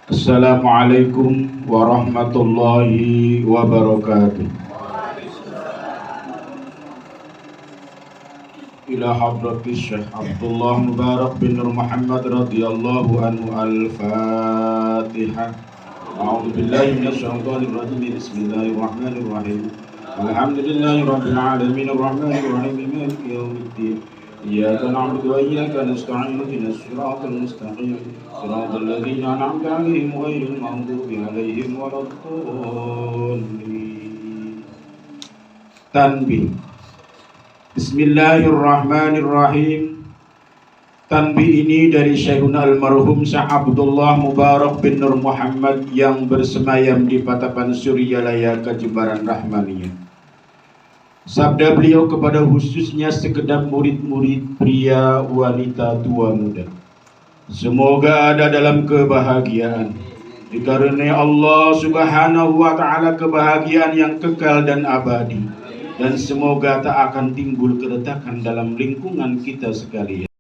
Assalamualaikum warahmatullahi wabarakatuh. Ila hadratis Syekh Abdullah Mubarak bin Nur Muhammad radhiyallahu anhu al-Fatihah. A'udzu billahi minasyaitonir rajim. Bismillahirrahmanirrahim. Alhamdulillahi rabbil alamin arrahmanir rahim maliki yaumiddin. Iyyaka na'budu wa iyyaka nasta'in ihdinas siratal mustaqim siratal ladzina an'amta 'alaihim ghairil maghdubi 'alaihim waladdallin. Tanbih. Bismillahirrahmanirrahim. Tanbih ini dari Syekhuna almarhum Syekh Abdullah Mubarak bin Nur Muhammad yang bersemayam di Patapan Suryalaya Kejebaran Rahmaniyah. Sabda beliau kepada khususnya sekedar murid-murid pria, wanita, tua, muda. Semoga ada dalam kebahagiaan. Dikarenai Allah Subhanahu wa ta'ala kebahagiaan yang kekal dan abadi. Dan semoga tak akan timbul keretakan dalam lingkungan kita sekalian.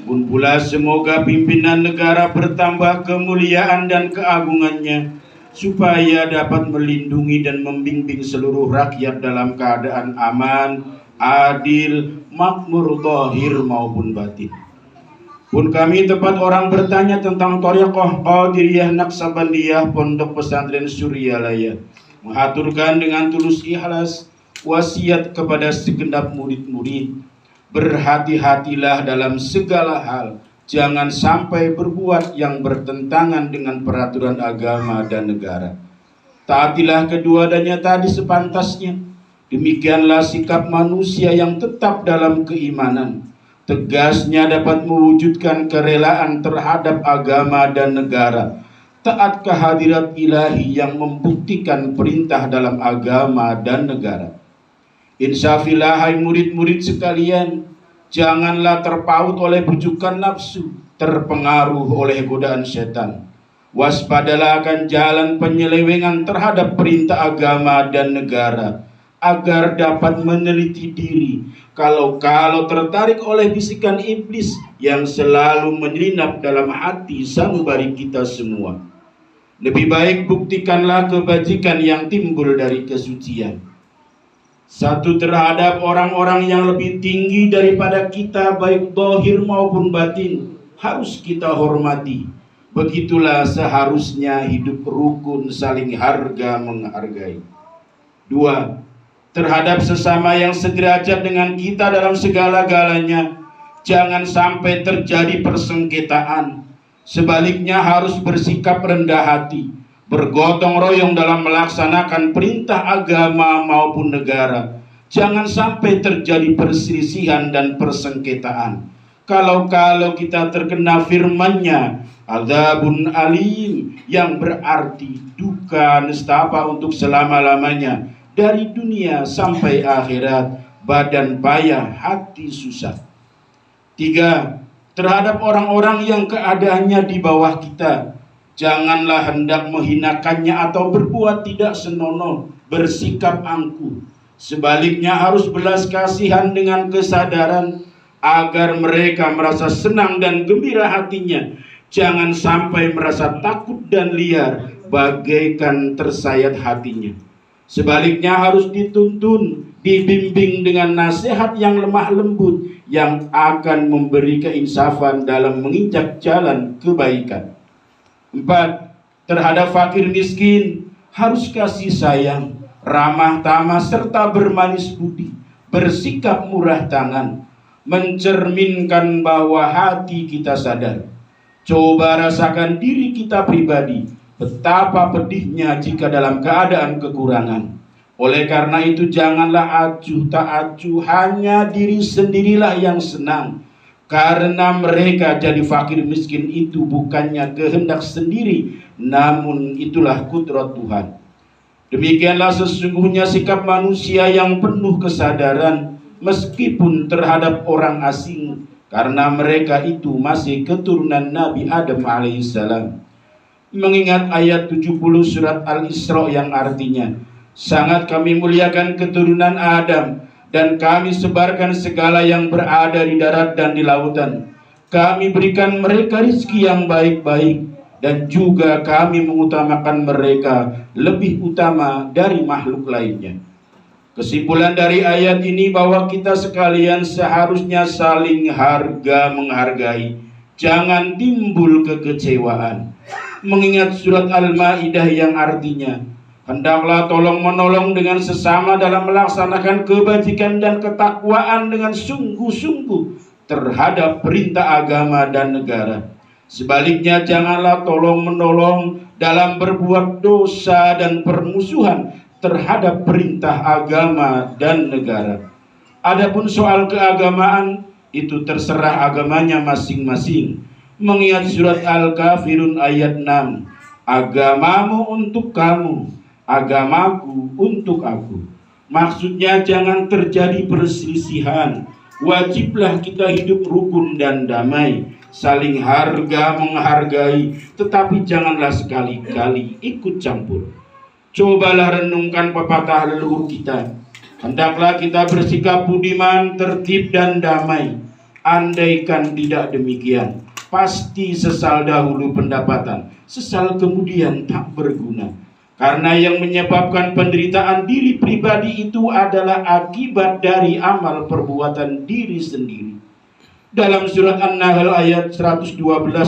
Pun pula semoga pimpinan negara bertambah kemuliaan dan keagungannya, supaya dapat melindungi dan membimbing seluruh rakyat dalam keadaan aman, adil, makmur, zahir maupun batin. Pun kami tempat orang bertanya tentang Thariqah Qadiriyah Naqsabandiyah Pondok Pesantren Suryalaya, mengaturkan dengan tulus ikhlas wasiat kepada segenap murid-murid, berhati-hatilah dalam segala hal. Jangan sampai berbuat yang bertentangan dengan peraturan agama dan negara. Taatilah kedua-duanya tadi sepantasnya. Demikianlah sikap manusia yang tetap dalam keimanan. Tegasnya dapat mewujudkan kerelaan terhadap agama dan negara. Taat kehadirat ilahi yang membuktikan perintah dalam agama dan negara. Insafilah hai murid-murid sekalian. Janganlah terpaut oleh bujukan nafsu, terpengaruh oleh godaan setan. Waspadalah akan jalan penyelewengan terhadap perintah agama dan negara, agar dapat meneliti diri kalau tertarik oleh bisikan iblis yang selalu menyelinap dalam hati sanubari kita semua. Lebih baik buktikanlah kebajikan yang timbul dari kesucian. Satu terhadap orang-orang yang lebih tinggi daripada kita, baik zahir maupun batin, harus kita hormati. Begitulah seharusnya hidup rukun, saling harga menghargai. 2. Terhadap sesama yang sederajat dengan kita dalam segala-galanya, jangan sampai terjadi persengketaan. Sebaliknya harus bersikap rendah hati, bergotong royong dalam melaksanakan perintah agama maupun negara. Jangan sampai terjadi perselisihan dan persengketaan. Kalau kita terkena firman-Nya, adzabun alim, yang berarti duka nestapa untuk selama-lamanya, dari dunia sampai akhirat, badan payah, hati susah. 3. Terhadap orang-orang yang keadaannya di bawah kita, janganlah hendak menghinakannya atau berbuat tidak senonoh, bersikap angkuh. Sebaliknya harus belas kasihan dengan kesadaran agar mereka merasa senang dan gembira hatinya. Jangan sampai merasa takut dan liar bagaikan tersayat hatinya. Sebaliknya harus dituntun, dibimbing dengan nasihat yang lemah lembut yang akan memberi keinsafan dalam menginjak jalan kebaikan. 4. Terhadap fakir miskin harus kasih sayang, ramah tamah serta bermanis budi, bersikap murah tangan, mencerminkan bahwa hati kita sadar. Coba rasakan diri kita pribadi, betapa pedihnya jika dalam keadaan kekurangan. Oleh karena itu janganlah acuh tak acuh, hanya diri sendirilah yang senang. Karena mereka jadi fakir miskin itu bukannya kehendak sendiri, namun itulah kudrat Tuhan. Demikianlah sesungguhnya sikap manusia yang penuh kesadaran, meskipun terhadap orang asing, karena mereka itu masih keturunan Nabi Adam alaihissalam. Mengingat ayat 70 surat Al-Isra yang artinya, sangat kami muliakan keturunan Adam, dan kami sebarkan segala yang berada di darat dan di lautan. Kami berikan mereka rizki yang baik-baik. dan juga kami mengutamakan mereka lebih utama dari makhluk lainnya. Kesimpulan dari ayat ini bahwa kita sekalian seharusnya saling harga menghargai, jangan timbul kekecewaan. Mengingat surat Al-Maidah yang artinya, hendaklah tolong menolong dengan sesama dalam melaksanakan kebajikan dan ketakwaan dengan sungguh-sungguh terhadap perintah agama dan negara. Sebaliknya janganlah tolong menolong dalam berbuat dosa dan permusuhan terhadap perintah agama dan negara. Adapun soal keagamaan, itu terserah agamanya masing-masing. Mengingat surat Al-Kafirun ayat 6, agamamu untuk kamu, agamaku untuk aku. Maksudnya jangan terjadi perselisihan. Wajiblah kita hidup rukun dan damai, saling harga menghargai, tetapi janganlah sekali-kali ikut campur. Cobalah renungkan pepatah leluhur kita. Hendaklah kita bersikap budiman, tertib dan damai. Andaikan tidak demikian, pasti sesal dahulu pendapatan, sesal kemudian tak berguna. Karena yang menyebabkan penderitaan diri pribadi itu adalah akibat dari amal perbuatan diri sendiri. Dalam surat An-Nahl ayat 112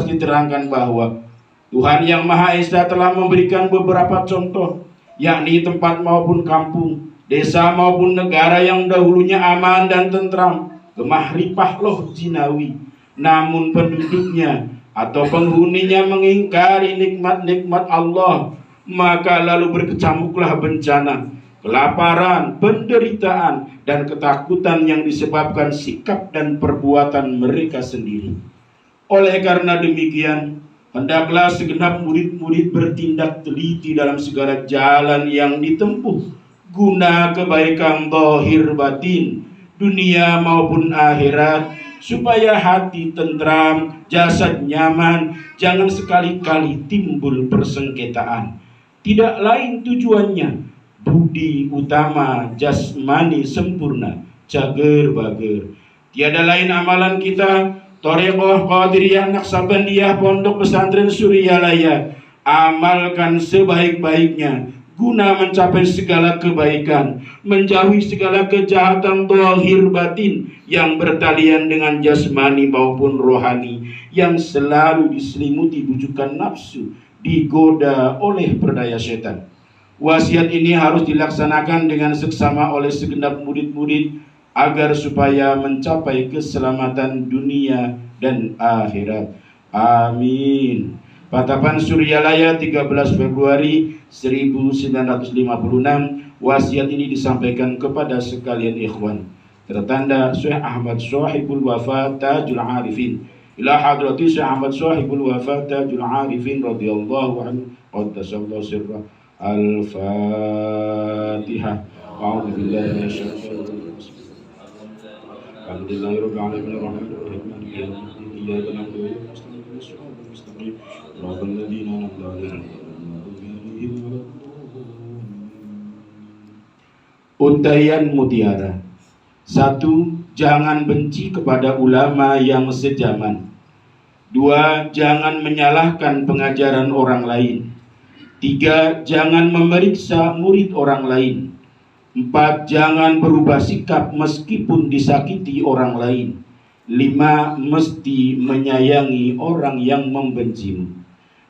diterangkan bahwa Tuhan yang Maha Esa telah memberikan beberapa contoh, yakni tempat maupun kampung, desa maupun negara yang dahulunya aman dan tentram, gemah ripah loh jinawi, namun penduduknya atau penghuninya mengingkari nikmat-nikmat Allah, maka lalu berkecamuklah bencana, kelaparan, penderitaan, dan ketakutan yang disebabkan sikap dan perbuatan mereka sendiri. Oleh karena demikian, hendaklah segenap murid-murid bertindak teliti dalam segala jalan yang ditempuh, guna kebaikan zahir batin, dunia maupun akhirat, supaya hati tentram, jasad nyaman, jangan sekali-kali timbul persengketaan. Tidak lain tujuannya budi utama jasmani sempurna, cager bager. Tiada lain amalan kita Thariqah Qadiriyah Naqsabandiyah Pondok Pesantren Suryalaya amalkan sebaik-baiknya guna mencapai segala kebaikan, menjauhi segala kejahatan zahir batin yang bertalian dengan jasmani maupun rohani yang selalu diselimuti bujukan nafsu, digoda oleh perdaya setan. Wasiat ini harus dilaksanakan dengan seksama oleh segenap murid-murid agar supaya mencapai keselamatan dunia dan akhirat. Amin. Patapan Suryalaya 13 Februari 1956. Wasiat ini disampaikan kepada sekalian ikhwan. Tertanda Syekh Ahmad Sahibul Wafa Tajul Arifin. Ila hadrati Syekh Ahmad Sahibul Wafa Tajul Arifin radhiyallahu anhu qaddasallahu sirrah. Al-Fatihah. A'udzu billahi minasyaitonir rajim. Alhamdulillahirabbil alamin arrahmanirrahim maliki yaumiddin iyyaka na'budu wa iyyaka nasta'in ihdinas siratal mustaqim siratal ladzina an'amta 'alaihim ghairil maghdubi 'alaihim. Untaian mutiara. 1. Jangan benci kepada ulama yang sejaman. 2. Jangan menyalahkan pengajaran orang lain. 3. Jangan memeriksa murid orang lain. 4. Jangan berubah sikap meskipun disakiti orang lain. 5. Mesti menyayangi orang yang membencimu.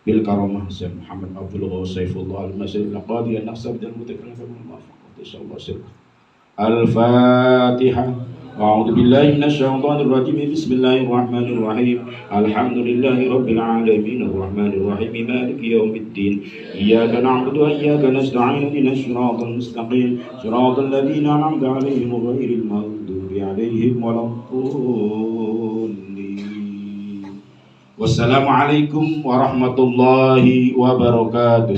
Bil karamah Syekh Muhammad Abdul Ghaus Saifullah Al-Masri Al-Qadi An-Naqsab dan Mutakallim Al-Fatihah. A'udzu billahi minasyaitonir rajim. Bismillahirrahmanirrahim. Alhamdulillahi rabbil alamin arrahmanir rahim maliki yaumiddin. Iyyaka na'budu wa iyyaka nasta'in ihdinas siratal mustaqim siratal ladzina an'amta 'alaihim ghairil maghdubi 'alaihim waladdallin. Wassalamualaikum warahmatullahi wabarakatuh.